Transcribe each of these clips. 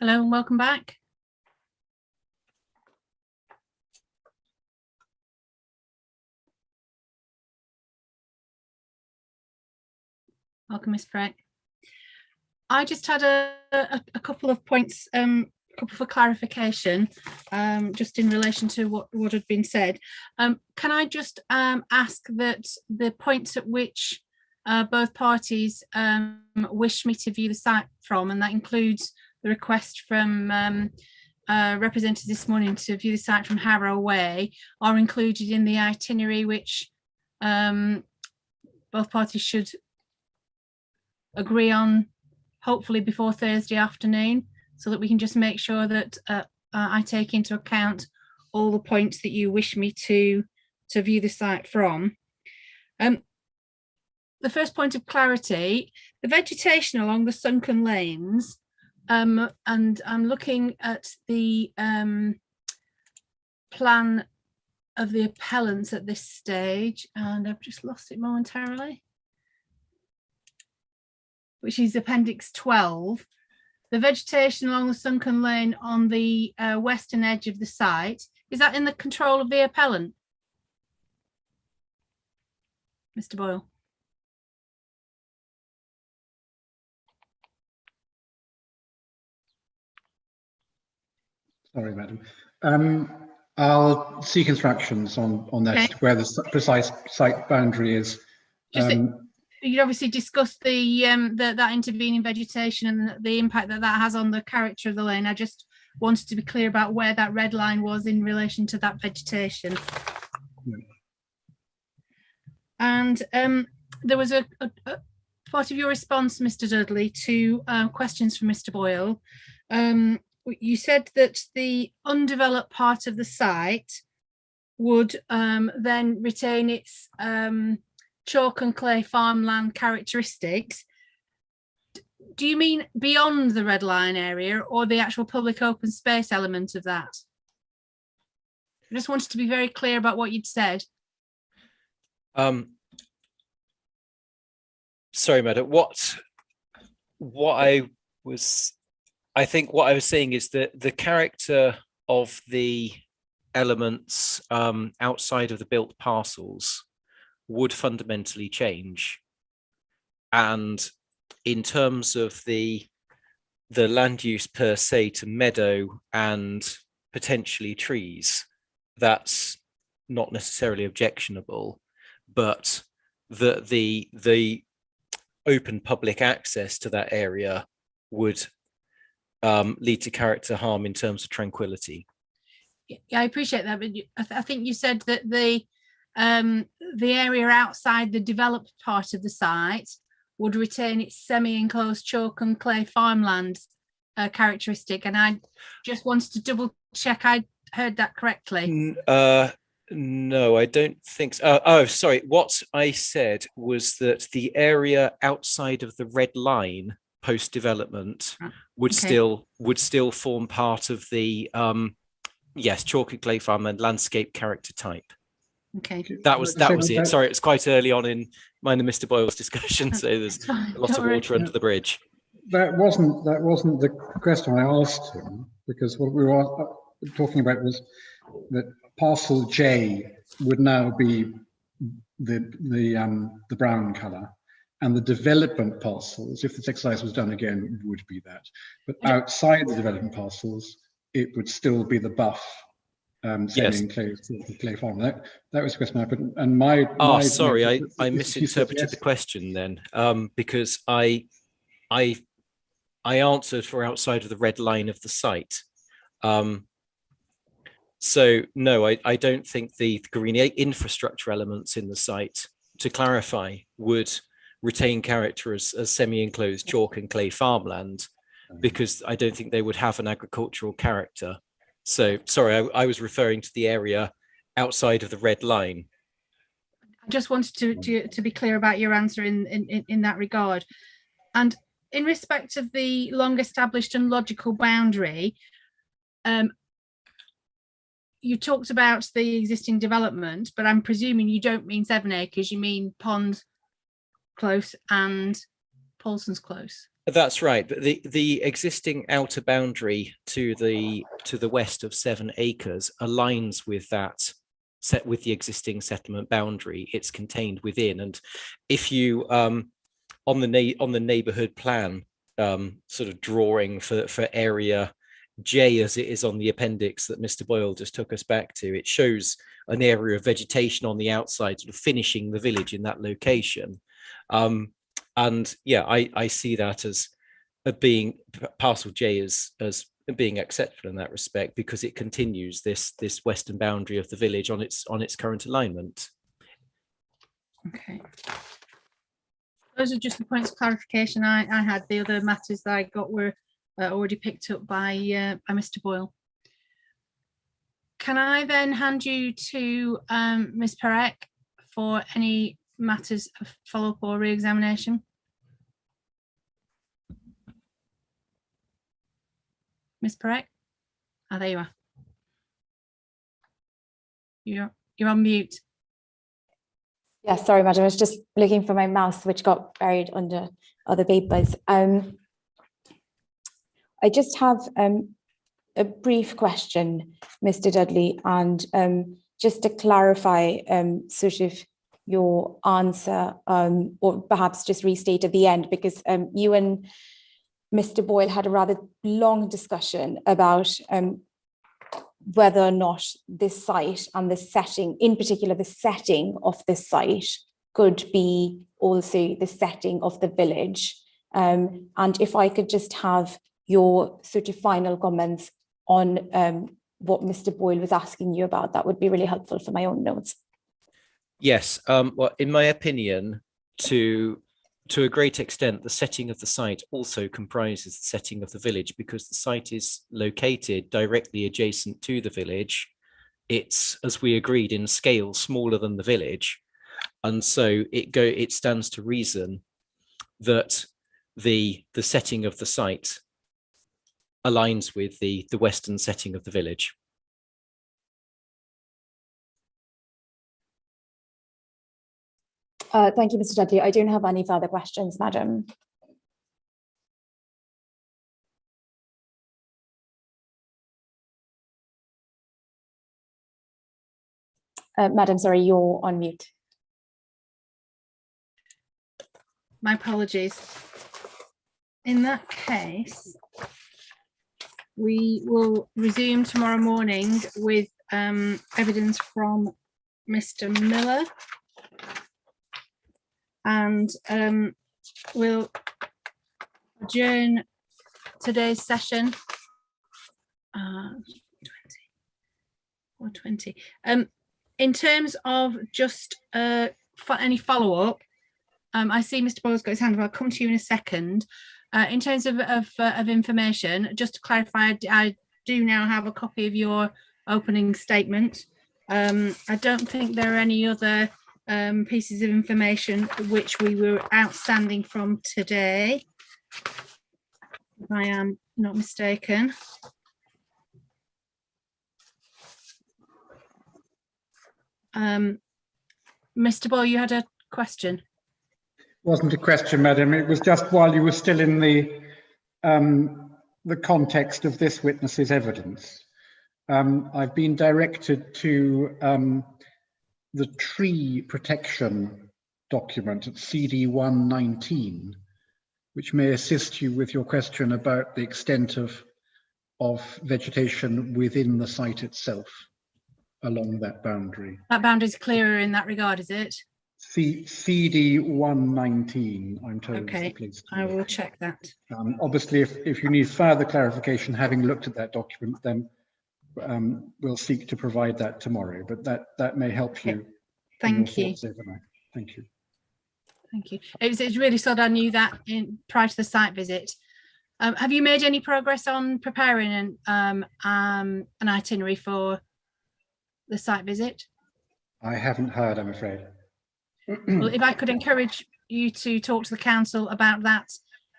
Hello and welcome back. Welcome, Ms. Breck. I just had a couple of points, couple for clarification, just in relation to what had been said. Can I just ask that the points at which both parties wish me to view the site from, and that includes the request from representatives this morning to view the site from Harrow Way, are included in the itinerary which both parties should agree on, hopefully before Thursday afternoon, so that we can just make sure that I take into account all the points that you wish me to view the site from. The first point of clarity, the vegetation along the sunken lanes, and I'm looking at the plan of the appellants at this stage, and I've just lost it momentarily, which is Appendix 12. The vegetation along the sunken lane on the western edge of the site, is that in the control of the appellant? Mr. Boyle. Sorry, madam. I'll seek instructions on that, okay, where the precise site boundary is. You obviously discussed that intervening vegetation and the impact that has on the character of the lane. I just wanted to be clear about where that red line was in relation to that vegetation. Yeah. And there was a part of your response, Mr. Dudley, to questions from Mr. Boyle. You said that the undeveloped part of the site would then retain its chalk and clay farmland characteristics. Do you mean beyond the red line area or the actual public open space element of that? I just wanted to be very clear about what you'd said. Sorry, madam. I think what I was saying is that the character of the elements outside of the built parcels would fundamentally change, and in terms of the land use per se to meadow and potentially trees, that's not necessarily objectionable, but the open public access to that area would lead to character harm in terms of tranquility. Yeah, I appreciate that, but I think you said that the area outside the developed part of the site would retain its semi-enclosed chalk and clay farmland characteristic, and I just wanted to double check I heard that correctly. No, I don't think so. Oh, sorry. What I said was that the area outside of the red line post-development would still form part of the yes, chalk and clay farmland landscape character type. Okay, that was it. Sorry, it's quite early on in mine and Mr. Boyle's discussion, so there's a lot of water under the bridge. That wasn't the question I asked him, because what we were talking about was that parcel J would now be the brown colour, and the development parcels, if this exercise was done again, would be that. But outside the development parcels, it would still be the buff. Semi-enclosed clay farm. That was the question I put. And sorry, I misinterpreted the question then, because I answered for outside of the red line of the site. So no, I don't think the green infrastructure elements in the site, to clarify, would retain character as semi-enclosed chalk and clay farmland, because I don't think they would have an agricultural character. So sorry, I was referring to the area outside of the red line. I just wanted to be clear about your answer in that regard. And in respect of the long established and logical boundary, you talked about the existing development, but I'm presuming you don't mean 7 acres, you mean Pond Close and Paulson's Close. That's right. But the existing outer boundary to the west of 7 acres aligns with that set with the existing settlement boundary. It's contained within. And if you on the neighborhood plan sort of drawing for area J, as it is on the appendix that Mr. Boyle just took us back to, it shows an area of vegetation on the outside, sort of finishing the village in that location. And yeah, I see that as being parcel J as being acceptable in that respect, because it continues this western boundary of the village on its current alignment. Okay. Those are just the points of clarification I had. The other matters that I got were already picked up by Mr. Boyle. Can I then hand you to Ms. Perec for any matters of follow-up or re-examination? Ms. Perec? Oh, there you are. You're on mute. Yeah, sorry, madam. I was just looking for my mouse, which got buried under other papers. I just have a brief question, Mr. Dudley, and just to clarify sort of your answer, or perhaps just restate at the end, because you and Mr. Boyle had a rather long discussion about whether or not this site and the setting, in particular the setting of this site, could be also the setting of the village. And if I could just have your sort of final comments on what Mr. Boyle was asking you about, that would be really helpful for my own notes. Yes, well, in my opinion, to a great extent, the setting of the site also comprises the setting of the village, because the site is located directly adjacent to the village. It's, as we agreed, in scale smaller than the village, and so it stands to reason that the setting of the site aligns with the western setting of the village. Thank you, Mr. Dudley. I don't have any further questions, madam. Madam, sorry, you're on mute. My apologies. In that case, we will resume tomorrow morning with evidence from Mr. Miller, and we'll adjourn today's session. 4:20. In terms of just any follow-up, I see Mr. Boyle's got his hand up. I'll come to you in a second. In terms of information, just to clarify, I do now have a copy of your opening statement. I don't think there are any other pieces of information which we were outstanding from today, if I am not mistaken. Mr. Boyle, you had a question? Wasn't a question, madam. It was just while you were still in the context of this witness's evidence. I've been directed to the tree protection document at CD 119, which may assist you with your question about the extent of vegetation within the site itself along that boundary. That boundary is clearer in that regard, is it? CD 119, I'm told. Okay, I will check that. Obviously, if you need further clarification, having looked at that document, then we'll seek to provide that tomorrow, but that may help you. Okay. Thank you. Thank you. Thank you. It's really sad I knew that prior to the site visit. Have you made any progress on preparing an itinerary for the site visit? I haven't heard, I'm afraid. Well, if I could encourage you to talk to the council about that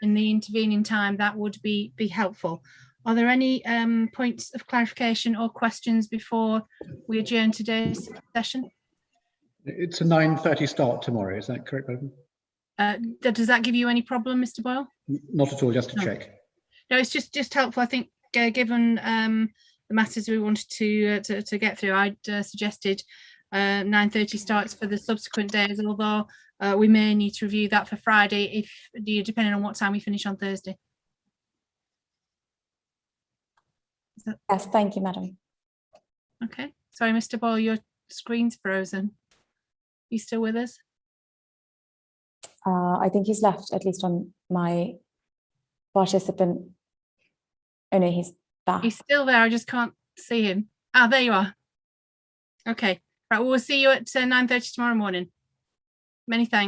in the intervening time, that would be helpful. Are there any points of clarification or questions before we adjourn today's session? It's a 9:30 start tomorrow, is that correct, madam? Does that give you any problem, Mr. Boyle? Not at all, just to No. check. No, it's just helpful. I think given the matters we wanted to get through, I'd suggested 9:30 starts for the subsequent days, although we may need to review that for Friday depending on what time we finish on Thursday. Yes, thank you, Madam. Okay. Sorry, Mr. Boyle, your screen's frozen. You still with us? I think he's left, at least on my participant. Oh no, he's back. He's still there. I just can't see him. Ah, there you are. Okay. Right. Well, we'll see you at 9:30 tomorrow morning. Many thanks.